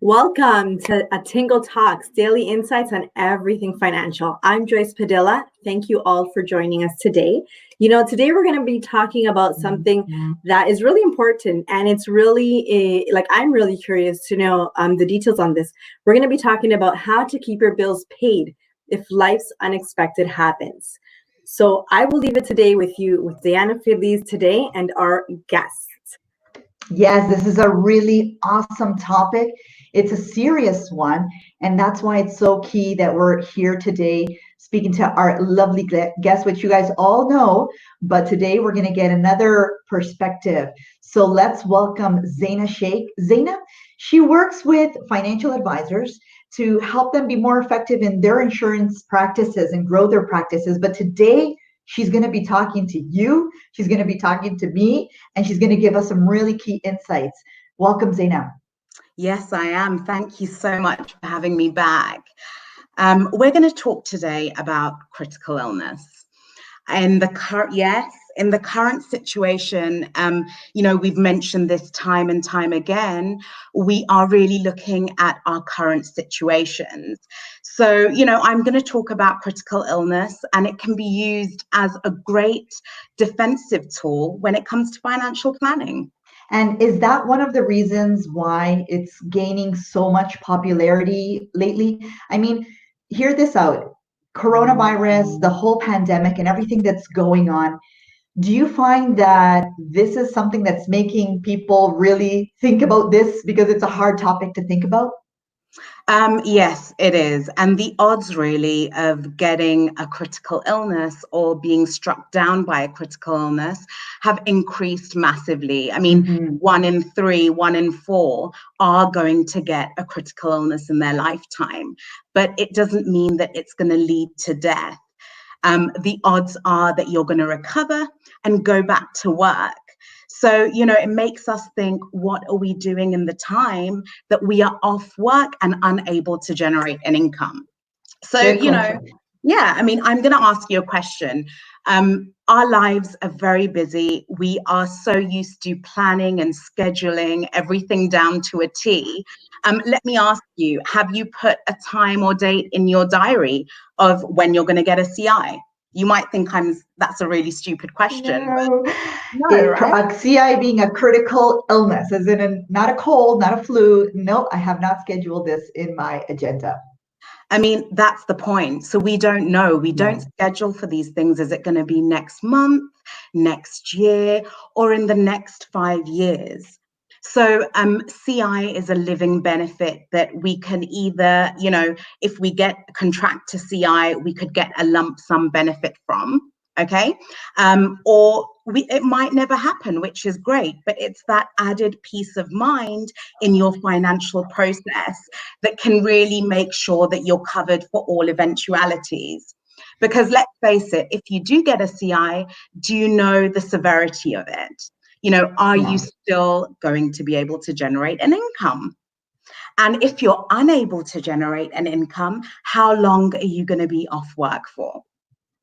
Welcome to Attingo Talks, daily insights on everything financial. I'm Joyce Padilla. Thank you all for joining us today. Today we're going to be talking about something that is really important, and it's really I'm really curious to know the details on this. We're going to be talking about how to keep your bills paid if life's unexpected happens. So I will leave it today with Diana Feliz today and our guests. Yes, this is a really awesome topic. It's a serious one, and that's why it's so key that we're here today speaking to our lovely guest, which you guys all know, but today we're going to get another perspective. So let's welcome Zaina Sheikh. Zaina, she works with financial advisors to help them be more effective in their insurance practices and grow their practices. But today, she's going to be talking to you, she's going to be talking to me, and she's going to give us some really key insights. Welcome, Zainab. Yes, I am. Thank you so much for having me back. We're going to talk today about critical illness. In the current situation, we've mentioned this time and time again, we are really looking at our current situations. So, I'm going to talk about critical illness, and it can be used as a great defensive tool when it comes to financial planning. And is that one of the reasons why it's gaining so much popularity lately? I mean, hear this out. Coronavirus, the whole pandemic, and everything that's going on. Do you find that this is something that's making people really think about this because it's a hard topic to think about? Yes, it is. And the odds really of getting a critical illness or being struck down by a critical illness have increased massively. I mean, 1 in 3, 1 in 4 are going to get a critical illness in their lifetime, but it doesn't mean that it's going to lead to death. The odds are that you're going to recover and go back to work. So, it makes us think, what are we doing in the time that we are off work and unable to generate an income? So, I'm going to ask you a question. Our lives are very busy. We are so used to planning and scheduling everything down to a T. Let me ask you, have you put a time or date in your diary of when you're going to get a CI? You might think that's a really stupid question. A CI being a critical illness, as in not a cold, not a flu. No, I have not scheduled this in my agenda. I mean, that's the point. So we don't know. We don't schedule for these things. Is it going to be next month, next year, or in the next 5 years? So CI is a living benefit that we can either, if we contract to CI, we could get a lump sum benefit from, okay? Or it might never happen, which is great, but it's that added peace of mind in your financial process that can really make sure that you're covered for all eventualities. Because let's face it, if you do get a CI, do you know the severity of it? Are you still going to be able to generate an income? And if you're unable to generate an income, how long are you going to be off work for?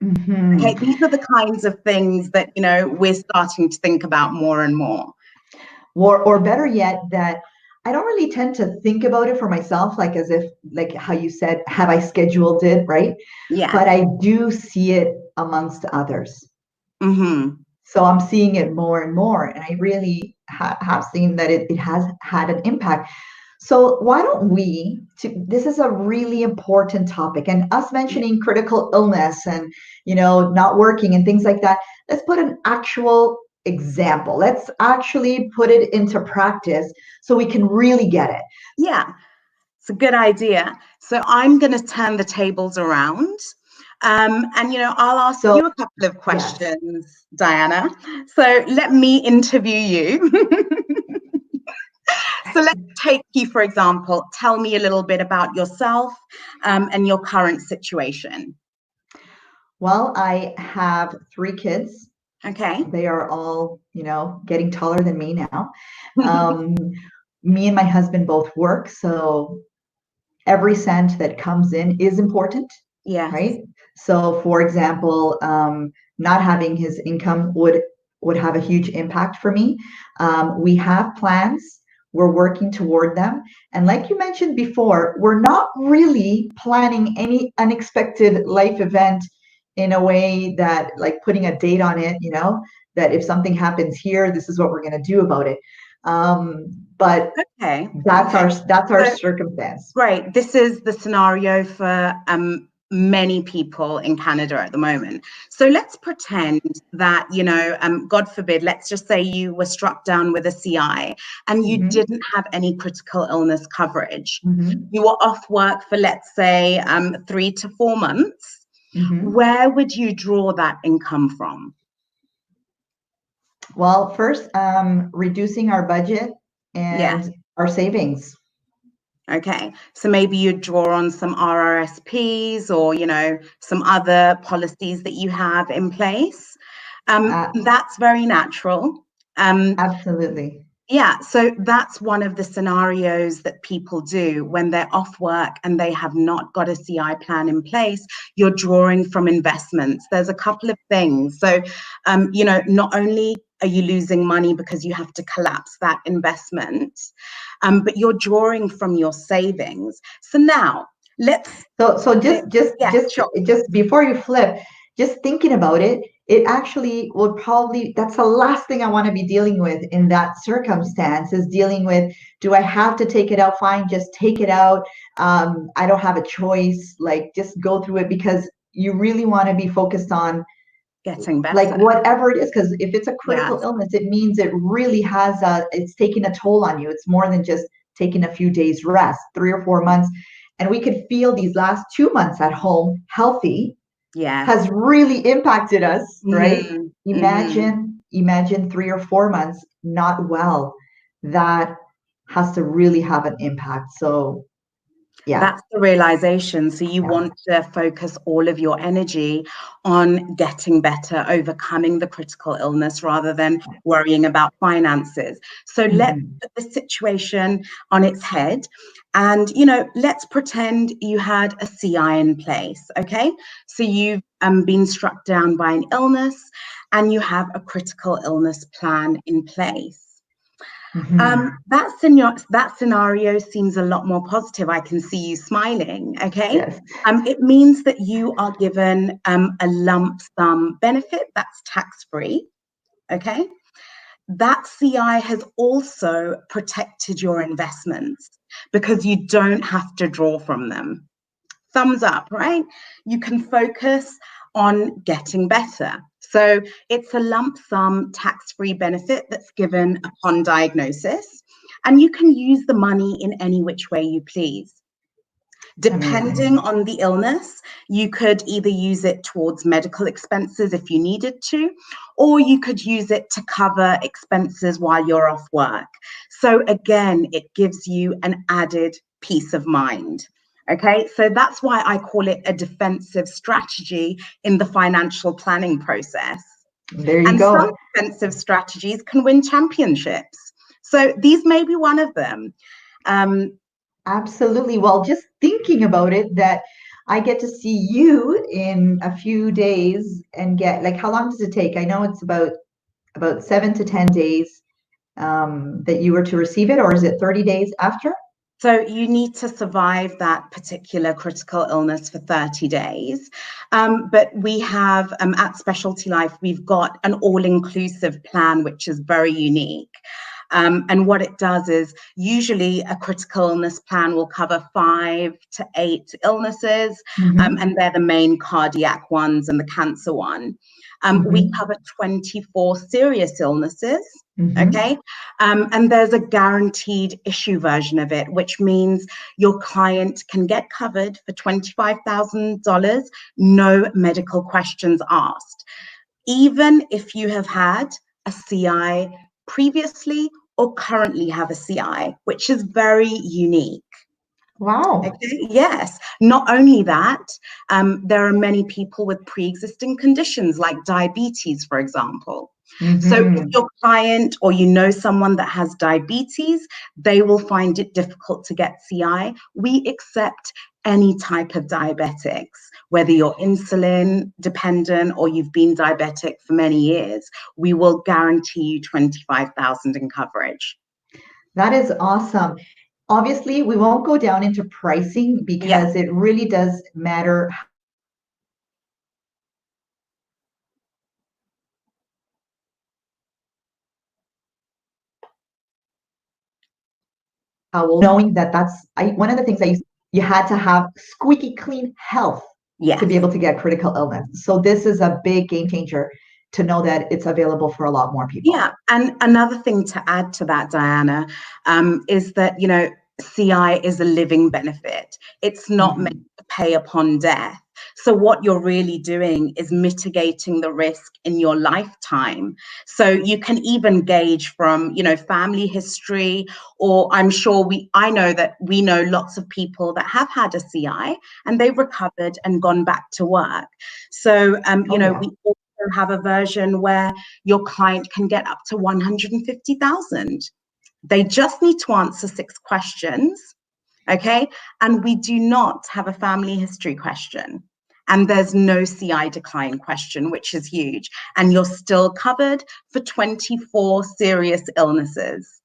Okay, these are the kinds of things that, we're starting to think about more and more. Or better yet, that I don't really tend to think about it for myself, like as if, like how you said, have I scheduled it, right? Yeah. But I do see it amongst others. So I'm seeing it more and more, and I really have seen that it has had an impact. So why don't this is a really important topic, and us mentioning critical illness and, not working and things like that, let's put an actual example. Let's actually put it into practice so we can really get it. Yeah, it's a good idea. So I'm going to turn the tables around. And, I'll ask you a couple of questions, Diana. So let me interview you. So let's take you, for example, tell me a little bit about yourself and your current situation. Well, I have 3 kids. Okay. They are all, getting taller than me now. Me and my husband both work, so every cent that comes in is important. Yeah. Right. So, for example, not having his income would have a huge impact for me. We have plans we're working toward them. And like you mentioned before, we're not really planning any unexpected life event in a way that, like, putting a date on it, that if something happens here, this is what we're going to do about it. But Okay. that's our So, circumstance. right. This is the scenario for many people in Canada at the moment. So let's pretend that, God forbid, let's just say you were struck down with a CI and you Mhm. didn't have any critical illness coverage. Mhm. You were off work for, let's say, 3 to 4 months. Mhm. Where would you draw that income from? Well, first, reducing our budget Yeah. and our savings. Okay, so maybe you draw on some RRSPs or, some other policies that you have in place. That's very natural. Absolutely. Yeah, so that's one of the scenarios that people do when they're off work and they have not got a CI plan in place. You're drawing from investments. There's a couple of things. So, not only are you losing money because you have to collapse that investment, but you're drawing from your savings. So now let's. So Sure. just before you flip, just thinking about it, it actually would probably, that's the last thing I want to be dealing with in that circumstance, is dealing with, do I have to take it out? Fine, just take it out. I don't have a choice. Like, just go through it, because you really want to be focused on, Getting like, better. whatever it is, because if it's a Yeah. critical illness, it means it really it's taking a toll on you. It's more than just taking a few days rest, 3 or 4 months. And we could feel these last 2 months at home healthy Yeah. has really impacted us, right? Mm-hmm. Mm-hmm. Imagine 3 or 4 months not well. That has to really have an impact. So yeah. That's the realization. So you Yeah. want to focus all of your energy on getting better, overcoming the critical illness rather than worrying about finances. So let's put the situation on its head and, let's pretend you had a CI in place. Okay. So you've been struck down by an illness and you have a critical illness plan in place. That scenario seems a lot more positive. I can see you smiling. Okay. Yes. It means that you are given a lump sum benefit that's tax-free. Okay. That CI has also protected your investments because you don't have to draw from them. Thumbs up, right? You can focus on getting better. So it's a lump sum tax-free benefit that's given upon diagnosis, and you can use the money in any which way you please. Depending on the illness, you could either use it towards medical expenses if you needed to, or you could use it to cover expenses while you're off work. So again, it gives you an added peace of mind. Okay, so that's why I call it a defensive strategy in the financial planning process. There you And go. some defensive strategies can win championships. So these may be one of them. Absolutely. Well, just thinking about it, that I get to see you in a few days and get, like, how long does it take? I know it's about 7 to 10 days that you were to receive it, or is it 30 days after? So you need to survive that particular critical illness for 30 days. But we have, at Specialty Life, we've got an all-inclusive plan, which is very unique. And what it does is, usually a critical illness plan will cover 5 to 8 illnesses, and they're the main cardiac ones and the cancer one. We cover 24 serious illnesses. Okay. And there's a guaranteed issue version of it, which means your client can get covered for $25,000, no medical questions asked, even if you have had a CI previously or currently have a CI, which is very unique. Wow. Okay. Yes. Not only that, there are many people with pre-existing conditions like diabetes, for example. So if your client or someone that has diabetes, they will find it difficult to get CI. We accept any type of diabetics, whether you're insulin dependent or you've been diabetic for many years. We will guarantee you $25,000 in coverage. That is awesome. Obviously, we won't go down into pricing because it really does matter how, knowing that one of the things you had to have squeaky clean health to be able to get critical illness. So this is a big game changer to know that it's available for a lot more people. Yeah, and another thing to add to that, Diana, is that, you know, CI is a living benefit. It's not meant to pay upon death. So what you're really doing is mitigating the risk in your lifetime. So you can even gauge from, you know, family history, or I know that we know lots of people that have had a CI and they've recovered and gone back to work. So, you know, we also have a version where your client can get up to 150,000. They just need to answer 6 questions, okay? And we do not have a family history question. And there's no CI decline question, which is huge. And you're still covered for 24 serious illnesses.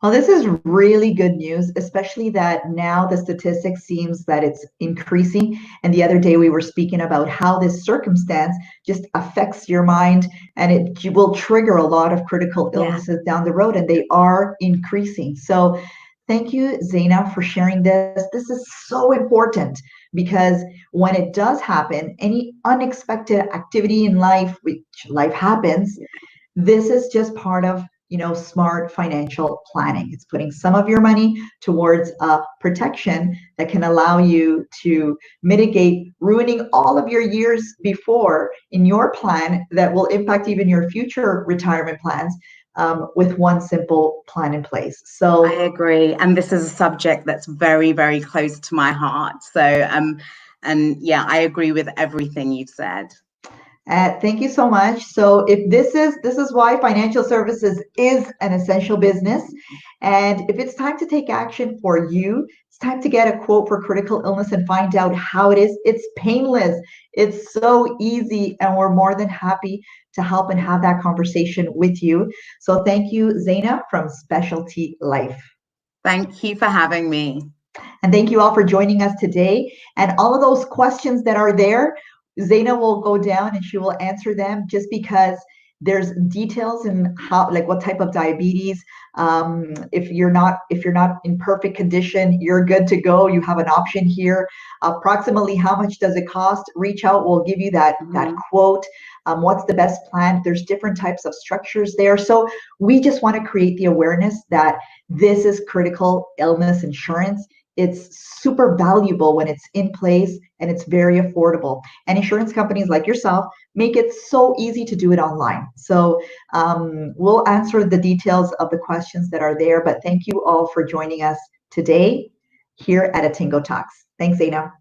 Well, this is really good news, especially that now the statistics seems that it's increasing. And the other day we were speaking about how this circumstance just affects your mind and it will trigger a lot of critical illnesses down the road, and they are increasing. So thank you, Zaina, for sharing this. This is so important because when it does happen, any unexpected activity in life, which life happens, this is just part of, you know, smart financial planning. It's putting some of your money towards protection that can allow you to mitigate ruining all of your years before in your plan that will impact even your future retirement plans with one simple plan in place. So I agree. And this is a subject that's very, very close to my heart. So, and yeah, I agree with everything you've said. Thank you so much. So if this is why financial services is an essential business. And if it's time to take action for you, it's time to get a quote for critical illness and find out how it is. It's painless. It's so easy. And we're more than happy to help and have that conversation with you. So thank you, Zaina from Specialty Life. Thank you for having me. And thank you all for joining us today. And all of those questions that are there, Zaina will go down and she will answer them, just because there's details in how, like what type of diabetes. If you're not in perfect condition, you're good to go. You have an option here. Approximately how much does it cost? Reach out. We'll give you that quote. What's the best plan? There's different types of structures there. So we just want to create the awareness that this is critical illness insurance. It's super valuable when it's in place and it's very affordable. And insurance companies like yourself make it so easy to do it online. So we'll answer the details of the questions that are there. But thank you all for joining us today here at Attingo Talks. Thanks, Zaina.